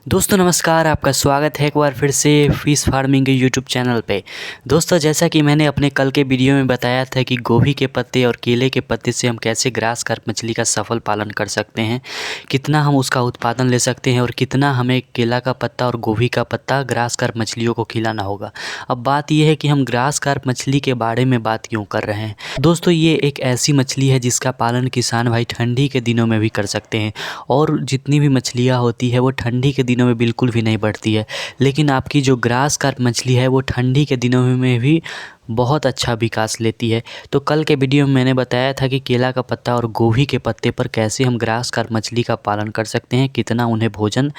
दोस्तों नमस्कार, आपका स्वागत है एक बार फिर से फ़िश फार्मिंग के यूट्यूब चैनल पे। दोस्तों जैसा कि मैंने अपने कल के वीडियो में बताया था कि गोभी के पत्ते और केले के पत्ते से हम कैसे ग्रास कार्प मछली का सफल पालन कर सकते हैं, कितना हम उसका उत्पादन ले सकते हैं और कितना हमें केला का पत्ता और गोभी का पत्ता ग्रास कार्प मछलियों को खिलाना होगा। अब बात यह है कि हम ग्रास कार्प मछली के बारे में बात क्यों कर रहे हैं। दोस्तों ये एक ऐसी मछली है जिसका पालन किसान भाई ठंडी के दिनों में भी कर सकते हैं और जितनी भी मछलियाँ होती है वो ठंडी के दिनों में बिल्कुल भी नहीं बढ़ती है, लेकिन आपकी जो ग्रास कार्प मछली है वो ठंडी के दिनों में भी बहुत अच्छा विकास लेती है। तो कल के वीडियो में मैंने बताया था कि केला का पत्ता और गोभी के पत्ते पर कैसे हम ग्रास कार्प मछली का पालन कर सकते हैं, कितना उन्हें भोजन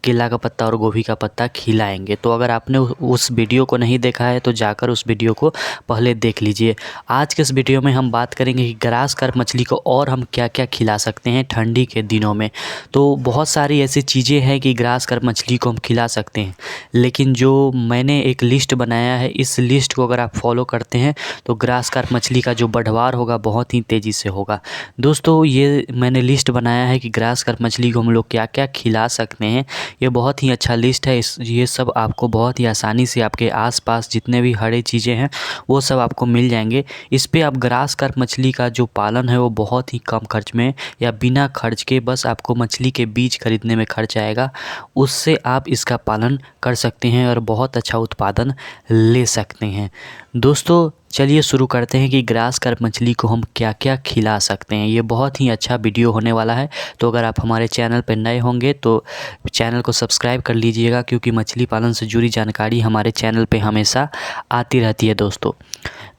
केला का पत्ता और गोभी का पत्ता खिलाएंगे। तो अगर आपने उस वीडियो को नहीं देखा है तो जाकर उस वीडियो को पहले देख लीजिए। आज के इस वीडियो में हम बात करेंगे कि ग्रास कार्प मछली को और हम क्या क्या खिला सकते हैं ठंडी के दिनों में। तो बहुत सारी ऐसी चीज़ें हैं कि ग्रास कार्प मछली को हम खिला सकते हैं, लेकिन जो मैंने एक लिस्ट बनाया है, इस लिस्ट को अगर आप फॉलो करते हैं तो ग्रास कार्प मछली का जो बढ़वार होगा बहुत ही तेज़ी से होगा। दोस्तों ये मैंने लिस्ट बनाया है कि ग्रास कार्प मछली को हम लोग क्या क्या खिला सकते हैं। ये बहुत ही अच्छा लिस्ट है। ये सब आपको बहुत ही आसानी से आपके आसपास जितने भी हरे चीज़ें हैं वो सब आपको मिल जाएंगे। इस पे आप ग्रास कार्प मछली का जो पालन है वो बहुत ही कम खर्च में या बिना खर्च के, बस आपको मछली के बीज खरीदने में खर्च आएगा, उससे आप इसका पालन कर सकते हैं और बहुत अच्छा उत्पादन ले सकते हैं। दोस्तों चलिए शुरू करते हैं कि ग्रास कार्प मछली को हम क्या क्या खिला सकते हैं। ये बहुत ही अच्छा वीडियो होने वाला है। तो अगर आप हमारे चैनल पर नए होंगे तो चैनल को सब्सक्राइब कर लीजिएगा, क्योंकि मछली पालन से जुड़ी जानकारी हमारे चैनल पे हमेशा आती रहती है।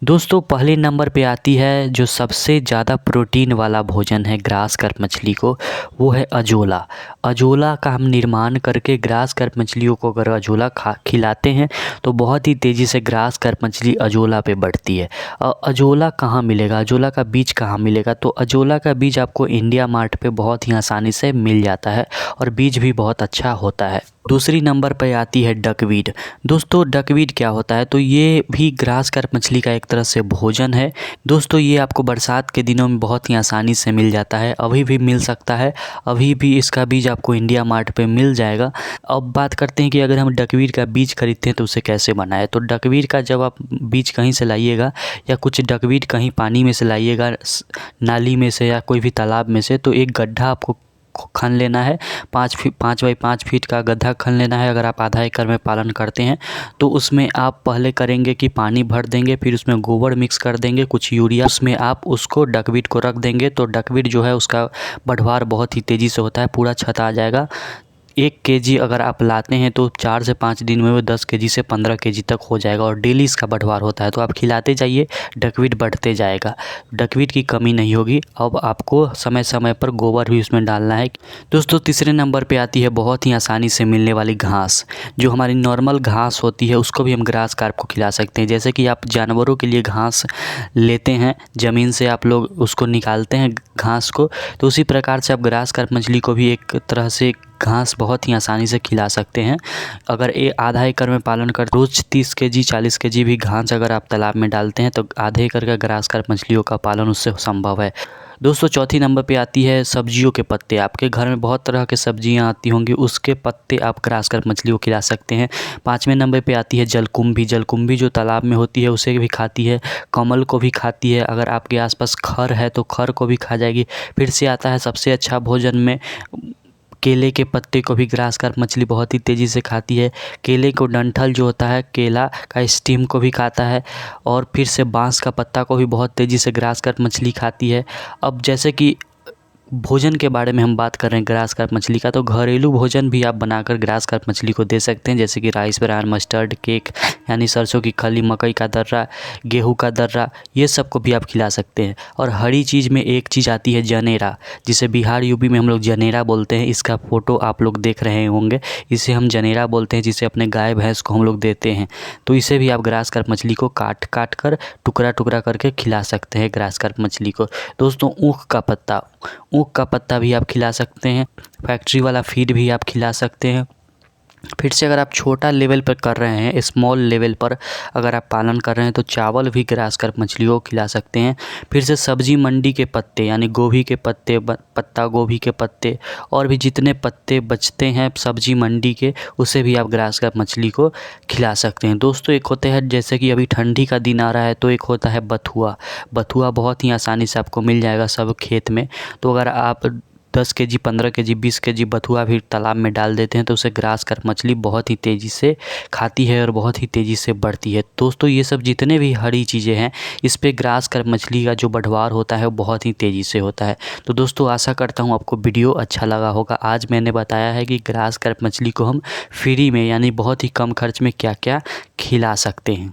दोस्तों पहले नंबर पे आती है जो सबसे ज़्यादा प्रोटीन वाला भोजन है ग्रास कार्प मछली को, वो है अजोला। अजोला का हम निर्माण करके ग्रास कार्प मछलियों को अगर अजोला खिलाते हैं तो बहुत ही तेज़ी से ग्रास कार्प मछली अजोला पे बढ़ती है। अजोला कहाँ मिलेगा, अजोला का बीज कहाँ मिलेगा? तो अजोला का बीज आपको इंडिया मार्ट पे बहुत ही आसानी से मिल जाता है और बीज भी बहुत अच्छा होता है। दूसरी नंबर पर आती है डकवीड। दोस्तों डकवीड क्या होता है? तो ये भी ग्रास कार्प मछली का एक तरह से भोजन है। दोस्तों ये आपको बरसात के दिनों में बहुत ही आसानी से मिल जाता है, अभी भी मिल सकता है, अभी भी इसका बीज आपको इंडिया मार्ट पे मिल जाएगा। अब बात करते हैं कि अगर हम डकवीड का बीज खरीदते हैं तो उसे कैसे बनाएं। तो डकवीड का जब आप बीज कहीं से लाइएगा या कुछ डकवीड कहीं पानी में से लाइएगा, नाली में से या कोई भी तालाब में से, तो एक गड्ढा आपको खन लेना है। 5 बाई 5 फीट का गड्ढा खन लेना है। अगर आप आधा एकड़ में पालन करते हैं तो उसमें आप पहले करेंगे कि पानी भर देंगे, फिर उसमें गोबर मिक्स कर देंगे, कुछ यूरिया, उसमें आप उसको डकवीड को रख देंगे। तो डकवीड जो है उसका बढ़वार बहुत ही तेज़ी से होता है, पूरा छत आ जाएगा। 1 केजी अगर आप लाते हैं तो 4 से 5 दिन में वो 10 केजी से 15 केजी तक हो जाएगा और डेली इसका बढ़वार होता है। तो आप खिलाते जाइए, डकवीड बढ़ते जाएगा, डकवीड की कमी नहीं होगी। अब आपको समय समय पर गोबर भी उसमें डालना है। दोस्तों तीसरे नंबर पे आती है बहुत ही आसानी से मिलने वाली घास। जो हमारी नॉर्मल घास होती है उसको भी हम ग्रास कार्प को खिला सकते हैं। जैसे कि आप जानवरों के लिए घास लेते हैं, ज़मीन से आप लोग उसको निकालते हैं घास को, तो उसी प्रकार से आप ग्रास कार्प मछली को भी एक तरह से घास बहुत ही आसानी से खिला सकते हैं। अगर आधा एकड़ में पालन कर रोज़ 30 केजी 40 केजी भी घास अगर आप तालाब में डालते हैं तो आधे एकड़ का ग्रास कार्प मछलियों का पालन उससे संभव है। दोस्तों चौथी नंबर पे आती है सब्जियों के पत्ते। आपके घर में बहुत तरह के सब्जियां आती होंगी, उसके पत्ते आप ग्रास कार्प मछली को खिला सकते हैं। 5वें नंबर पे आती है जलकुंभी। जलकुंभी जो तालाब में होती है उसे भी खाती है, कमल को भी खाती है। अगर आपके आसपास खर है तो खर को भी खा जाएगी। फिर से आता है सबसे अच्छा भोजन में केले के पत्ते को भी ग्रास कार्प मछली बहुत ही तेज़ी से खाती है। केले को डंठल जो होता है, केला का स्टीम को भी खाता है। और फिर से बांस का पत्ता को भी बहुत तेज़ी से ग्रास कार्प मछली खाती है। अब जैसे कि भोजन के बारे में हम बात कर रहे हैं ग्रास कार्प मछली का, तो घरेलू भोजन भी आप बनाकर ग्रास कार्प मछली को दे सकते हैं। जैसे कि राइस ब्रान, मस्टर्ड केक यानी सरसों की खली, मकई का दर्रा, गेहूं का दर्रा, ये सब को भी आप खिला सकते हैं। और हरी चीज़ में एक चीज़ आती है जनेरा, जिसे बिहार यूपी में हम लोग जनेरा बोलते हैं। इसका फ़ोटो आप लोग देख रहे होंगे, इसे हम जनेरा बोलते हैं, जिसे अपने गाय भैंस को हम लोग देते हैं। तो इसे भी आप ग्रास कार्प मछली को काट कर टुकड़ा टुकड़ा करके खिला सकते हैं ग्रास कार्प मछली को। दोस्तों ऊख का पत्ता, ऊख का पत्ता भी आप खिला सकते हैं। फैक्ट्री वाला फीड भी आप खिला सकते हैं। फिर से अगर आप छोटा लेवल पर कर रहे हैं, स्मॉल लेवल पर अगर आप पालन कर रहे हैं तो चावल भी ग्रास कार्प मछली को खिला सकते हैं। फिर से सब्जी मंडी के पत्ते यानी गोभी के पत्ते, पत्ता गोभी के पत्ते और भी जितने पत्ते बचते हैं सब्जी मंडी के, उसे भी आप ग्रास कार्प मछली को खिला सकते हैं। दोस्तों एक होते हैं, जैसे कि अभी ठंडी का दिन आ रहा है तो एक होता है बथुआ। बथुआ बहुत ही आसानी से आपको मिल जाएगा सब खेत में। तो अगर आप 10 केजी, 15 केजी, 20 केजी बथुआ भी तालाब में डाल देते हैं तो उसे ग्रास कार्प मछली बहुत ही तेज़ी से खाती है और बहुत ही तेज़ी से बढ़ती है। दोस्तों ये सब जितने भी हरी चीज़ें हैं, इस पे ग्रास कार्प मछली का जो बढ़वार होता है वो बहुत ही तेज़ी से होता है। तो दोस्तों आशा करता हूँ आपको वीडियो अच्छा लगा होगा। आज मैंने बताया है कि ग्रास कार्प मछली को हम फ्री में यानी बहुत ही कम खर्च में क्या क्या खिला सकते हैं।